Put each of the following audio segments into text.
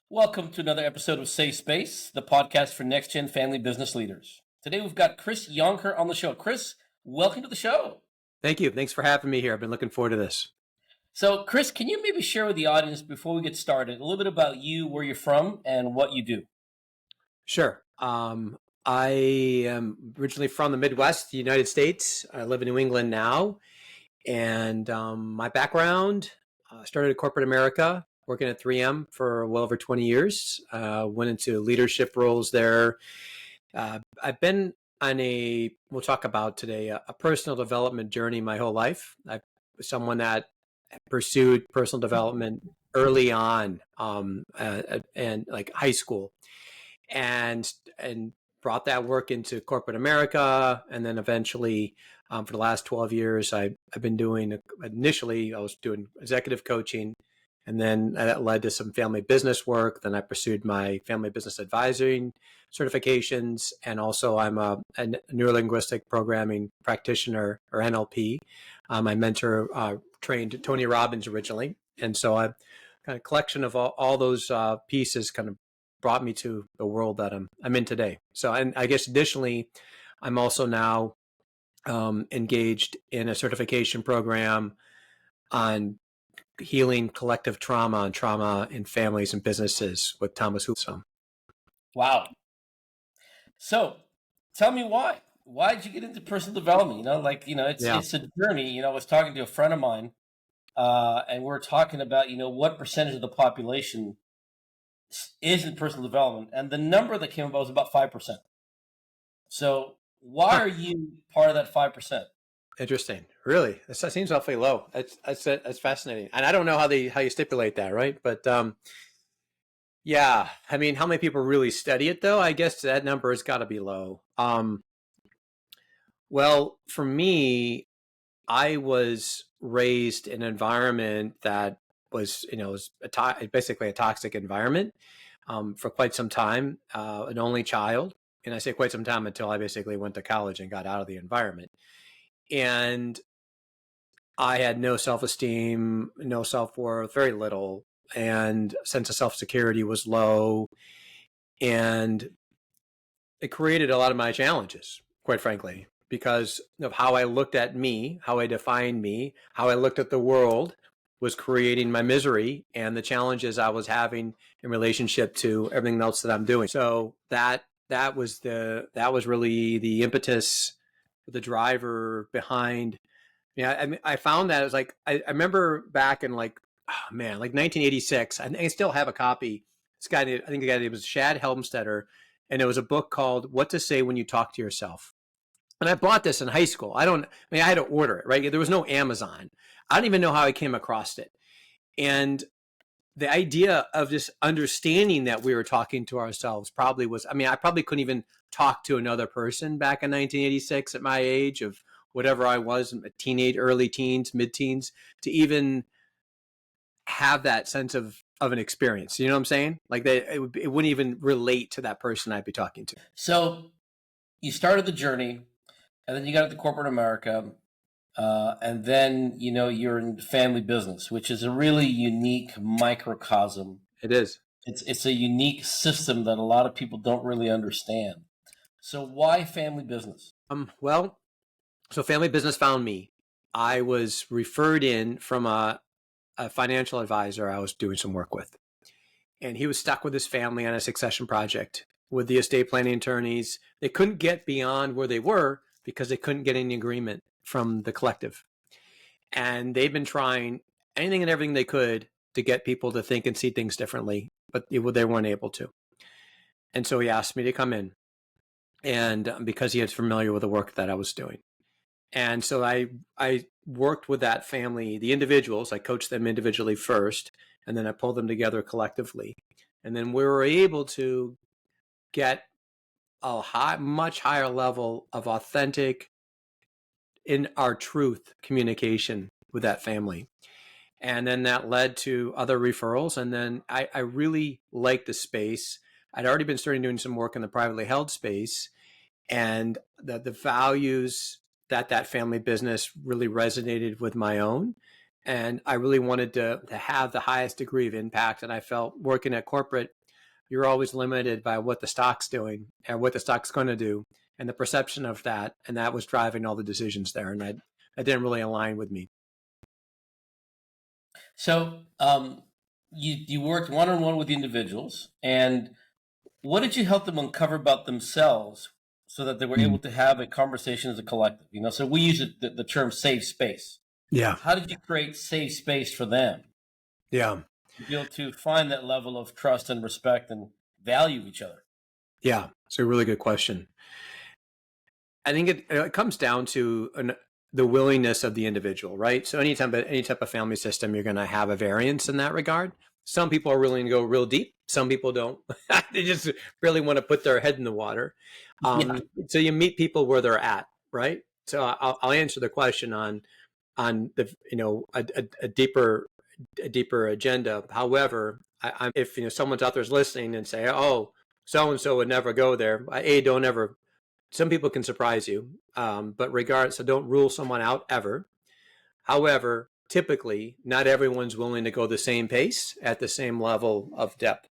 Welcome to another episode of Safe Space, the podcast for next gen family business leaders. Today we've got Chris Yonker on the show. Chris, welcome to the show. Thank you. Thanks for having me here. I've been looking forward to this. So, Chris, can you maybe share with the audience before we get started a little bit about you, where you're from, and what you do? Sure. I am originally from the Midwest, the United States. I live in New England now. And my background, started at corporate America, working at 3M for well over 20 years. Went into leadership roles there. I've been on we'll talk about today, a personal development journey my whole life. I'm someone that pursued personal development early on, and like high school, and brought that work into corporate America, and then eventually, for the last 12 years, I've been doing. Initially, I was doing executive coaching, and then that led to some family business work. Then I pursued my family business advisory certifications, and also I'm a neurolinguistic programming practitioner, or NLP. My mentor trained Tony Robbins originally, and so I kind of collection of all those pieces kind of brought me to the world that I'm in today. So, and I guess additionally, I'm also now engaged in a certification program on healing collective trauma and trauma in families and businesses with Thomas Hoops. Wow. So, tell me why. Why did you get into personal development? It's a journey. I was talking to a friend of mine, and we're talking about, what percentage of the population is in personal development, and the number that came about was about 5%. So why are you part of that 5%? Interesting. Really, that seems awfully low. That's fascinating, and I don't know how you stipulate that, right? But yeah, I mean, how many people really study it though? I guess that number has got to be low. Well, for me, I was raised in an environment that was, basically a toxic environment for quite some time, an only child. And I say quite some time until I basically went to college and got out of the environment. And I had no self-esteem, no self-worth, very little, and sense of self-security was low. And it created a lot of my challenges, quite frankly, because of how I looked at me, how I defined me, how I looked at the world was creating my misery and the challenges I was having in relationship to everything else that I'm doing. So that was really the impetus, the driver behind. I found that it was like, I remember back in like 1986, and I still have a copy. This guy, I think the guy name was Shad Helmstetter, and it was a book called What to Say When You Talk to Yourself. And I bought this in high school. I had to order it, right? There was no Amazon. I don't even know how I came across it. And the idea of just understanding that we were talking to ourselves probably was, I probably couldn't even talk to another person back in 1986 at my age of whatever I was, a teenage, early teens, mid-teens, to even have that sense of an experience. You know what I'm saying? Like it wouldn't even relate to that person I'd be talking to. So you started the journey, and then you got into corporate America, and then, you're in family business, which is a really unique microcosm. It is. It's a unique system that a lot of people don't really understand. So why family business? So family business found me. I was referred in from a financial advisor I was doing some work with. And he was stuck with his family on a succession project with the estate planning attorneys. They couldn't get beyond where they were because they couldn't get any agreement from the collective. And they've been trying anything and everything they could to get people to think and see things differently, but they weren't able to. And so he asked me to come in, and because he was familiar with the work that I was doing. And so I worked with that family, the individuals. I coached them individually first, and then I pulled them together collectively. And then we were able to get a much higher level of authentic, in our truth, communication with that family. And then that led to other referrals. And then I really liked the space. I'd already been starting doing some work in the privately held space, and the values that family business really resonated with my own. And I really wanted to have the highest degree of impact. And I felt working at corporate, you're always limited by what the stock's doing and what the stock's going to do and the perception of that. And that was driving all the decisions there. And that didn't really align with me. So you worked one-on-one with the individuals, and what did you help them uncover about themselves so that they were able to have a conversation as a collective? So we use the term safe space. Yeah. How did you create safe space for them? Yeah. To be able to find that level of trust and respect and value each other? Yeah, it's a really good question. I think it comes down to the willingness of the individual, right? So any type of family system, you're going to have a variance in that regard. Some people are willing to go real deep. Some people don't. They just really want to put their head in the water. So you meet people where they're at, right? So I'll answer the question on the a deeper agenda. However, if someone's out there's listening and say, oh, so and so would never go there. Don't ever. Some people can surprise you, but regardless, so don't rule someone out ever. However, typically, not everyone's willing to go the same pace at the same level of depth.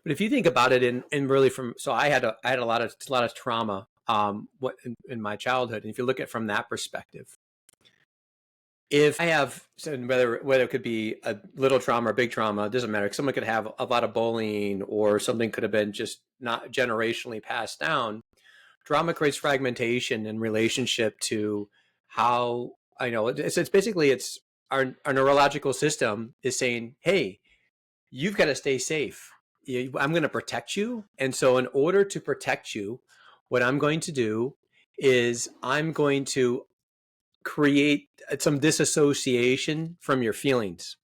But if you think about it, in really so I had a lot of trauma in my childhood, and if you look at it from that perspective, if I have, whether it could be a little trauma or big trauma, it doesn't matter. Someone could have a lot of bullying, or something could have been just not generationally passed down. Trauma creates fragmentation in relationship to how it's basically our neurological system is saying, hey, you've got to stay safe. I'm going to protect you. And so in order to protect you, what I'm going to do is I'm going to create some disassociation from your feelings,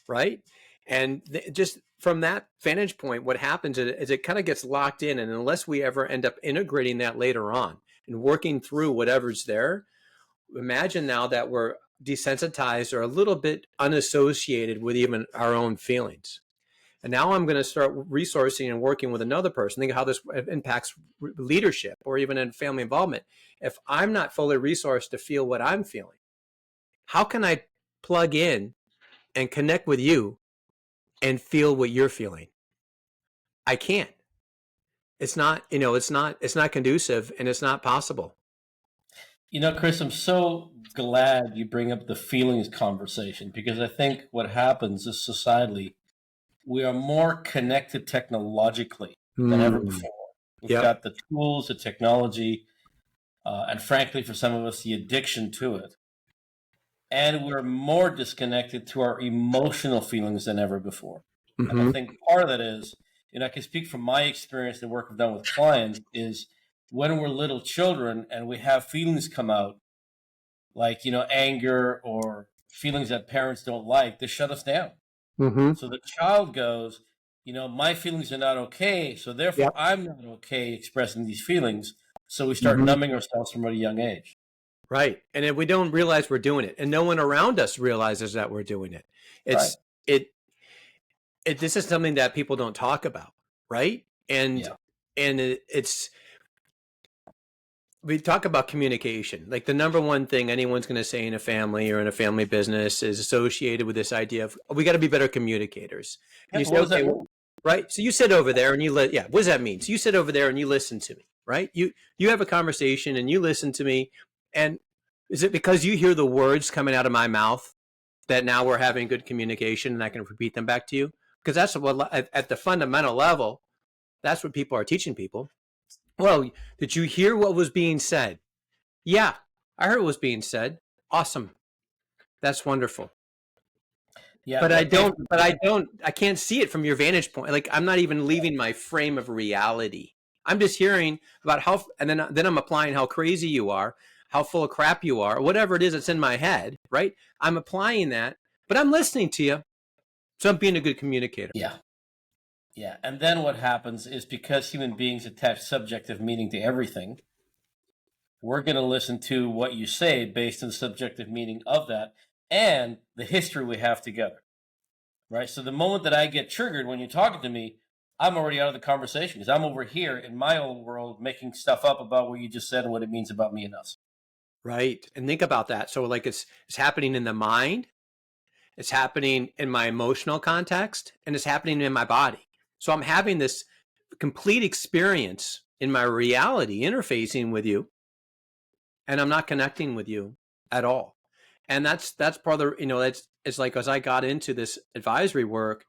right? And just from that vantage point, what happens is it kind of gets locked in. And unless we ever end up integrating that later on and working through whatever's there, imagine now that we're desensitized or a little bit unassociated with even our own feelings. And now I'm going to start resourcing and working with another person. Think of how this impacts leadership or even in family involvement. If I'm not fully resourced to feel what I'm feeling, how can I plug in and connect with you and feel what you're feeling? I can't. It's not, it's not conducive, and it's not possible. Chris, I'm so glad you bring up the feelings conversation, because I think what happens is societally, we are more connected technologically than ever before. We've got the tools, the technology, and frankly, for some of us, the addiction to it. And we're more disconnected to our emotional feelings than ever before. And I think part of that is, I can speak from my experience, the work I've done with clients, is when we're little children and we have feelings come out, like, anger or feelings that parents don't like, they shut us down. So the child goes, my feelings are not okay, so therefore I'm not okay expressing these feelings. So we start numbing ourselves from a young age. Right. And if we don't realize we're doing it, and no one around us realizes that we're doing it. This is something that people don't talk about, right? And we talk about communication. Like the number one thing anyone's going to say in a family or in a family business is associated with this idea of, we got to be better communicators. And you say, okay, right? So you sit over there and what does that mean? So you sit over there and you listen to me, right? You have a conversation and you listen to me. And is it because you hear the words coming out of my mouth that now we're having good communication and I can repeat them back to you? Because that's what, at the fundamental level, that's what people are teaching people. Well, did you hear what was being said? Yeah, I heard what was being said. Awesome. That's wonderful. Yeah, but I can't see it from your vantage point. Like, I'm not even leaving my frame of reality. I'm just hearing about and then I'm applying how crazy you are, how full of crap you are, whatever it is that's in my head, right? I'm applying that, but I'm listening to you. So I'm being a good communicator. Yeah. Yeah. And then what happens is, because human beings attach subjective meaning to everything, we're going to listen to what you say based on the subjective meaning of that and the history we have together. Right? So the moment that I get triggered when you're talking to me, I'm already out of the conversation, because I'm over here in my own world making stuff up about what you just said and what it means about me and us. Right. And think about that. So like it's happening in the mind, it's happening in my emotional context, and it's happening in my body. So I'm having this complete experience in my reality interfacing with you, and I'm not connecting with you at all. And that's part of the, it's like, as I got into this advisory work,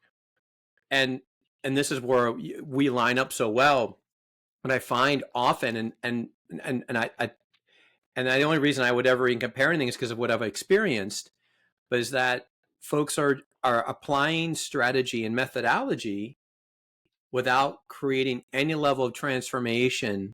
and this is where we line up so well. What I find often, and the only reason I would ever even compare anything is because of what I've experienced, but is that folks are applying strategy and methodology without creating any level of transformation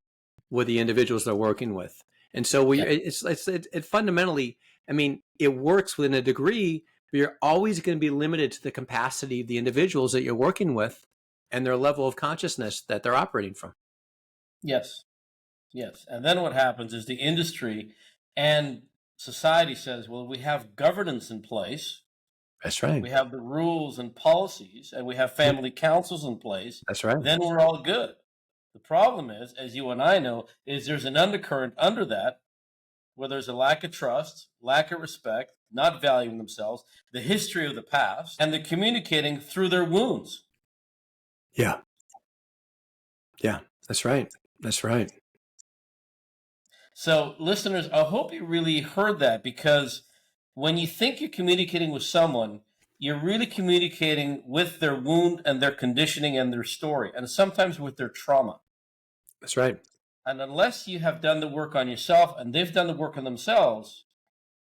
with the individuals they're working with. And so it fundamentally, I mean, it works within a degree, but you're always going to be limited to the capacity of the individuals that you're working with and their level of consciousness that they're operating from. Yes. Yes. And then what happens is the industry and society says, well, we have governance in place. That's right. We have the rules and policies, and we have family councils in place. That's right. Then we're all good. The problem is, as you and I know, is there's an undercurrent under that where there's a lack of trust, lack of respect, not valuing themselves, the history of the past, and they're communicating through their wounds. Yeah. Yeah, that's right. That's right. So, listeners, I hope you really heard that, because when you think you're communicating with someone, you're really communicating with their wound and their conditioning and their story, and sometimes with their trauma. That's right. And unless you have done the work on yourself and they've done the work on themselves,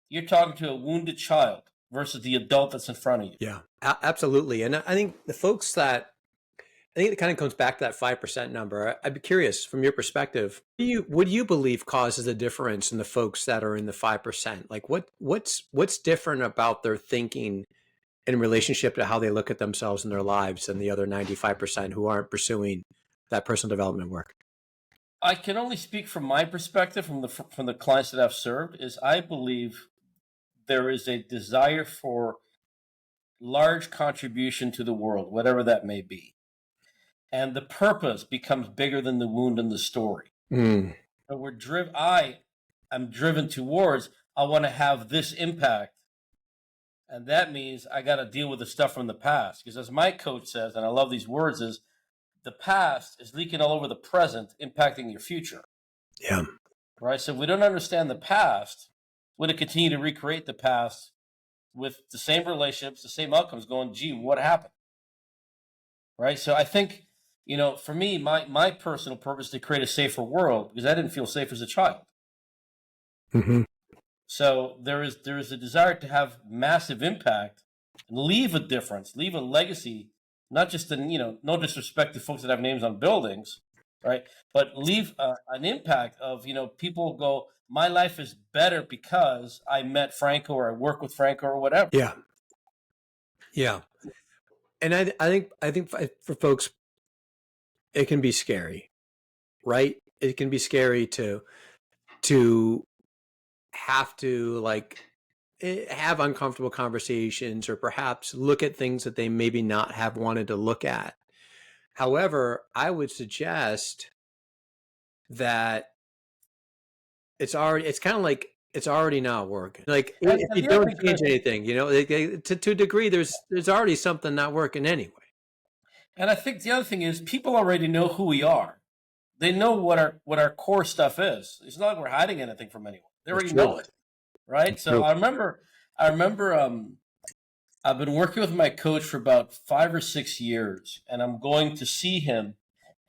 you're talking to a wounded child versus the adult that's in front of you. Yeah, absolutely. And I think the folks that, I think it kind of comes back to that 5% number. I'd be curious, from your perspective, what do you believe causes the difference in the folks that are in the 5%? Like what's different about their thinking in relationship to how they look at themselves in their lives than the other 95% who aren't pursuing that personal development work? I can only speak from my perspective, from the clients that I've served, is I believe there is a desire for large contribution to the world, whatever that may be. And the purpose becomes bigger than the wound and the story. Mm. But I'm driven towards, I want to have this impact. And that means I got to deal with the stuff from the past. Because as my coach says, and I love these words, is the past is leaking all over the present, impacting your future. Yeah. Right? So if we don't understand the past, we're going to continue to recreate the past with the same relationships, the same outcomes, going, gee, what happened? Right? So I think, for me, my personal purpose is to create a safer world, because I didn't feel safe as a child. Mm-hmm. So there is a desire to have massive impact and leave a difference, leave a legacy, not just no disrespect to folks that have names on buildings, right? But leave an impact of, people go, my life is better because I met Franco or I work with Franco or whatever. Yeah. Yeah. And I think for folks, it can be scary, right? It can be scary to have to have uncomfortable conversations, or perhaps look at things that they maybe not have wanted to look at. However, I would suggest that it's kind of like it's already not working. Like if you don't change anything, to a degree, there's already something not working anyway. And I think the other thing is, people already know who we are. They know what our core stuff is. It's not like we're hiding anything from anyone. They already know it, right? So I remember I've been working with my coach for about 5 or 6 years, and I'm going to see him.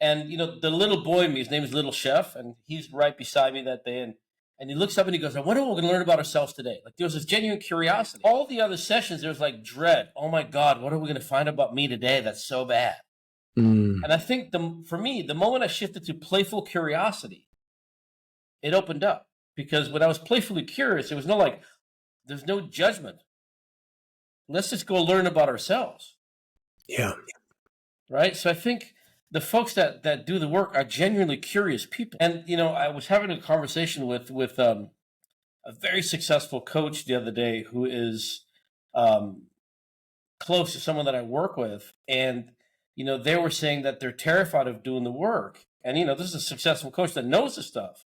And, the little boy in me, his name is Little Chef, and he's right beside me that day. And he looks up and he goes, I wonder what we're going to learn about ourselves today. Like, there was this genuine curiosity. All the other sessions, there was like dread. Oh my God, what are we going to find about me today that's so bad? Mm. And I think for me, the moment I shifted to playful curiosity, it opened up. Because when I was playfully curious, it was there's no judgment. Let's just go learn about ourselves. Yeah. Right? So I think the folks that do the work are genuinely curious people. And, I was having a conversation with a very successful coach the other day who is close to someone that I work with. And, they were saying that they're terrified of doing the work. And, this is a successful coach that knows the stuff.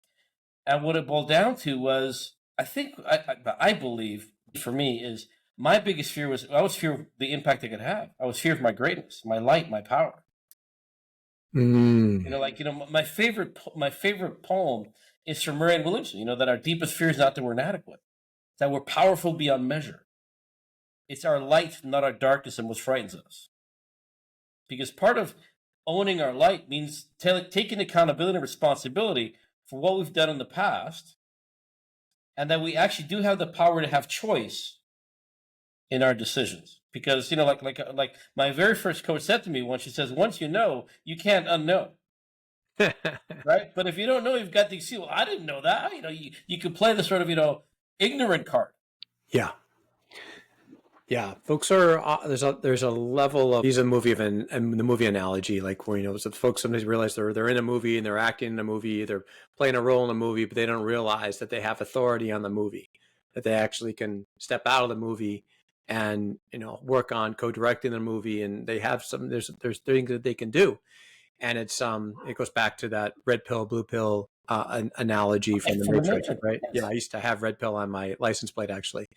And what it boiled down to was I believe for me is my biggest fear was I was fear of the impact it could have. I was fear of my greatness, my light, my power. Mm. My favorite poem is from Marianne Williamson. That our deepest fear is not that we're inadequate, that we're powerful beyond measure. It's our light, not our darkness, and what frightens us. Because part of owning our light means taking accountability and responsibility for what we've done in the past, and that we actually do have the power to have choice in our decisions. Because like my very first coach said to me once, she says, once you know, you can't unknow. Right? But if you don't know, you've got to see, well, I didn't know that. You could play the sort of, ignorant card. Yeah. Yeah, folks are there's a level of use a movie and the movie analogy, like where so folks sometimes realize they're in a movie and they're acting in a movie, they're playing a role in a movie, but they don't realize that they have authority on the movie, that they actually can step out of the movie and work on co-directing the movie, and they have there's things that they can do, and it goes back to that red pill blue pill analogy from the Matrix, right? Yes. Yeah, I used to have red pill on my license plate actually.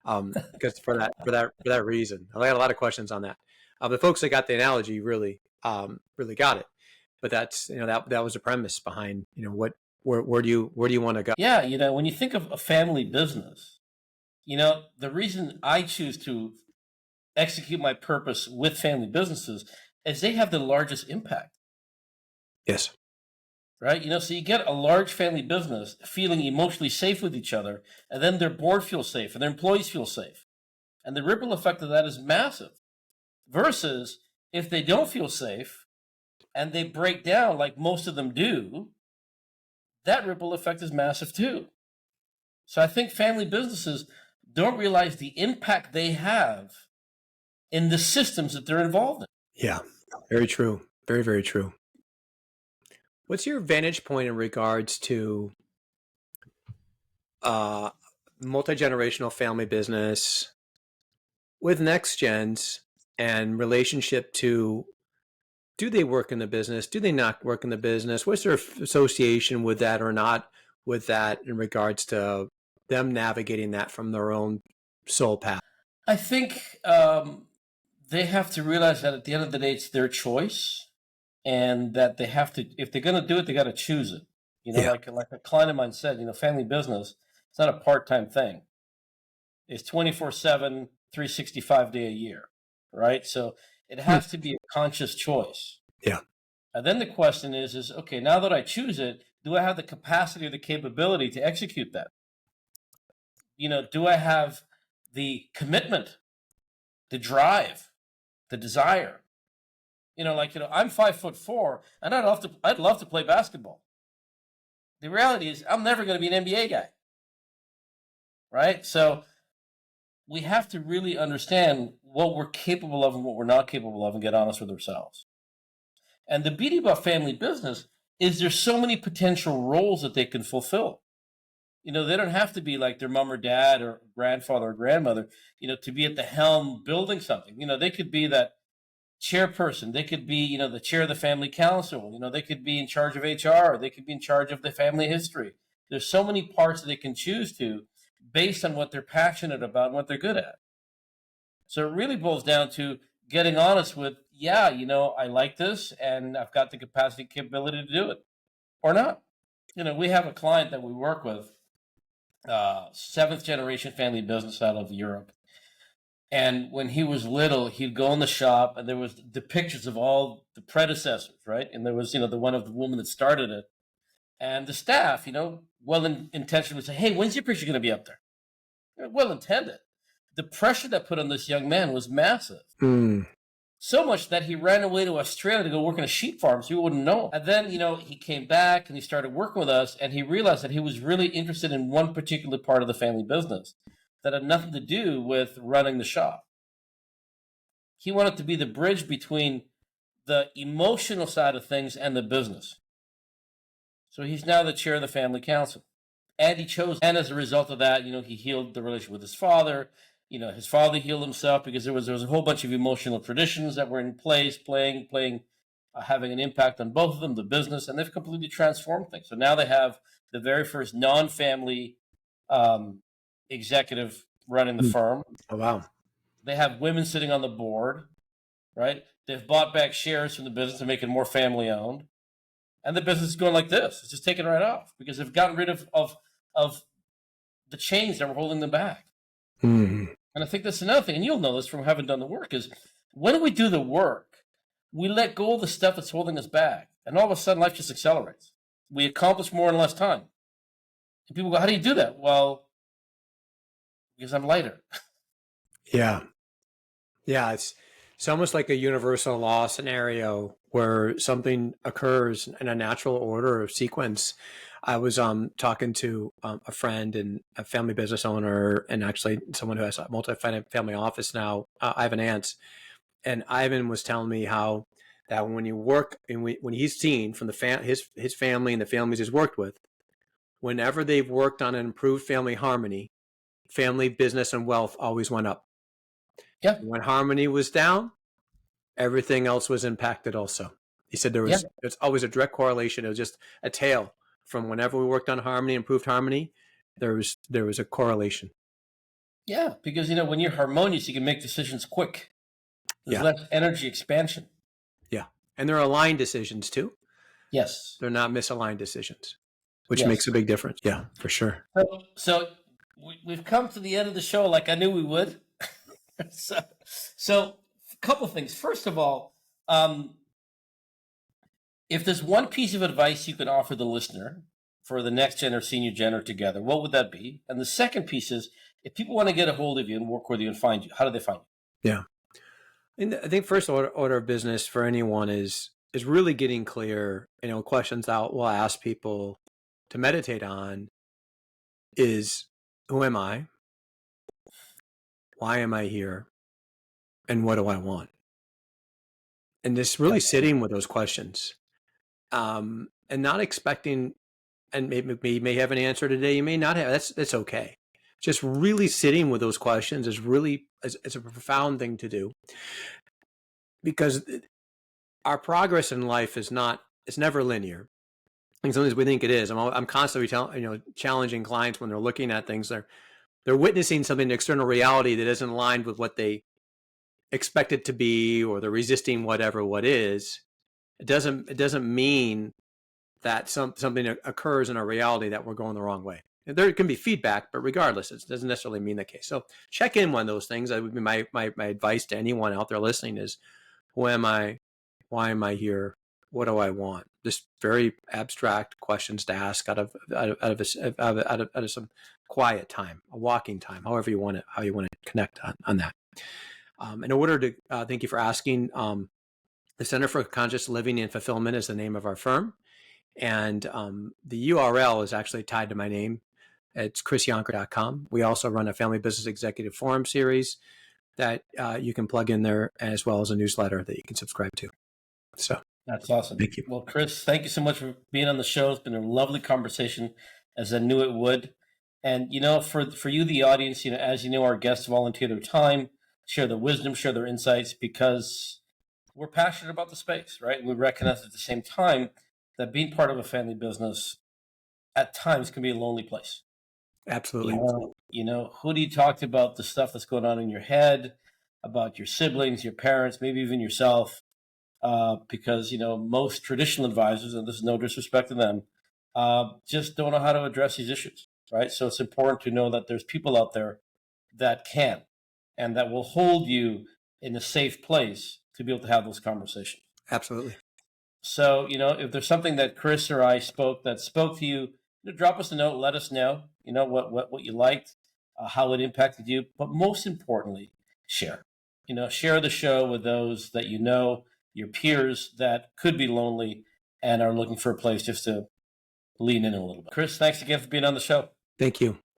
Because for that reason, I got a lot of questions on that. The folks that got the analogy really got it, but that's that was the premise behind where do you want to go? Yeah, when you think of a family business, the reason I choose to execute my purpose with family businesses is they have the largest impact. Yes. Right? So you get a large family business feeling emotionally safe with each other, and then their board feels safe and their employees feel safe. And the ripple effect of that is massive. Versus if they don't feel safe and they break down like most of them do, that ripple effect is massive too. So I think family businesses don't realize the impact they have in the systems that they're involved in. Yeah, very true. Very, very true. What's your vantage point in regards to multi-generational family business with next gens and relationship to, do they work in the business? Do they not work in the business? What's their association with that or not with that in regards to them navigating that from their own soul path? I think they have to realize that at the end of the day, it's their choice, and that they have to, if they're going to do it, they got to choose it. Like a client of mine said, family business, it's not a part-time thing. It's 24/7, 365 day a year, right? So it has to be a conscious choice. Yeah. And then the question is okay, now that I choose it, do I have the capacity or the capability to execute that? Do I have the commitment, the drive, the desire? I'm 5'4", and I'd love to play basketball. The reality is I'm never going to be an NBA guy. Right? So we have to really understand what we're capable of and what we're not capable of and get honest with ourselves. And the beauty about family business is there's so many potential roles that they can fulfill. They don't have to be like their mom or dad or grandfather or grandmother, to be at the helm building something. They could be that chairperson. They could be, the chair of the family council. They could be in charge of HR. They could be in charge of the family history. There's so many parts that they can choose to based on what they're passionate about and what they're good at. So it really boils down to getting honest with, I like this and I've got the capacity, capability to do it or not. We have a client that we work with, 7th generation family business out of Europe. And when he was little, he'd go in the shop and there was the pictures of all the predecessors, right? And there was, the one of the woman that started it. And the staff, well-intentioned would say, hey, when's your picture going to be up there? Well-intended. The pressure that put on this young man was massive. So much that he ran away to Australia to go work in a sheep farm so he wouldn't know. And then, he came back and he started working with us, and he realized that he was really interested in one particular part of the family business that had nothing to do with running the shop. He wanted to be the bridge between the emotional side of things and the business. So he's now the chair of the family council. And he chose, and as a result of that, he healed the relationship with his father. His father healed himself because there was a whole bunch of emotional traditions that were in place, having an impact on both of them, the business, and they've completely transformed things. So now they have the very first non-family executive running the firm. Oh, wow. They have women sitting on the board, right? They've bought back shares from the business to make it more family owned. And the business is going like this. It's just taking right off because they've gotten rid of the chains that were holding them back. Mm-hmm. And I think that's another thing, and you'll know this from having done the work, is when we do the work, we let go of the stuff that's holding us back. And all of a sudden, life just accelerates. We accomplish more in less time. And people go, how do you do that? Well, because I'm lighter. Yeah. Yeah. It's almost like a universal law scenario where something occurs in a natural order or sequence. I was talking to a friend and a family business owner, and actually someone who has a multi-family office now, Ivan Ants. And Ivan was telling me how that when you work and when he's seen from his family and the families he's worked with, whenever they've worked on an improved family harmony, family business and wealth always went up. Yeah. When harmony was down, everything else was impacted also. He said there's always a direct correlation. It was just a tail from whenever we worked on harmony, improved harmony, there was a correlation. Yeah, because when you're harmonious, you can make decisions quick. There's less energy expansion. Yeah. And they're aligned decisions too. Yes. They're not misaligned decisions, which makes a big difference. Yeah, for sure. So we've come to the end of the show like I knew we would. So a couple of things. First of all, if there's one piece of advice you could offer the listener for the next gen or senior gen or together, what would that be? And the second piece is, if people want to get a hold of you and work with you and find you, how do they find you? Yeah. And I think first order of business for anyone is really getting clear, questions that we'll ask people to meditate on is, who am I? Why am I here? And what do I want? And just really sitting with those questions, and not expecting, and maybe you may have an answer today, you may not have. That's okay. Just really sitting with those questions is really it's a profound thing to do, because our progress in life it's never linear. And sometimes we think it is. I'm constantly challenging clients when they're looking at things. They're witnessing something, an external reality that isn't aligned with what they expect it to be, or they're resisting what is. It doesn't mean that something occurs in our reality that we're going the wrong way. There can be feedback, but regardless, it doesn't necessarily mean the case. So check in on those things. That would be my advice to anyone out there listening is, who am I? Why am I here? What do I want? Just very abstract questions to ask out of some quiet time, a walking time, however you want it, how you want to connect on that. In order to thank you for asking, the Center for Conscious Living and Fulfillment is the name of our firm. And the URL is actually tied to my name. It's chrisyonker.com. We also run a family business executive forum series that you can plug in there, as well as a newsletter that you can subscribe to. So that's awesome. Thank you. Well, Chris, thank you so much for being on the show. It's been a lovely conversation, as I knew it would. And, for you, the audience, as you know, our guests volunteer their time, share their wisdom, share their insights, because we're passionate about the space, right? And we recognize at the same time that being part of a family business at times can be a lonely place. Absolutely. Who do you talk to about the stuff that's going on in your head, about your siblings, your parents, maybe even yourself? Because, most traditional advisors, and this is no disrespect to them, just don't know how to address these issues, right? So it's important to know that there's people out there that can, and that will hold you in a safe place to be able to have those conversations. Absolutely. So, if there's something that Chris or I spoke to you, drop us a note, let us know, what you liked, how it impacted you. But most importantly, share. Share the show with those that your peers that could be lonely and are looking for a place just to lean in a little bit. Chris, thanks again for being on the show. Thank you.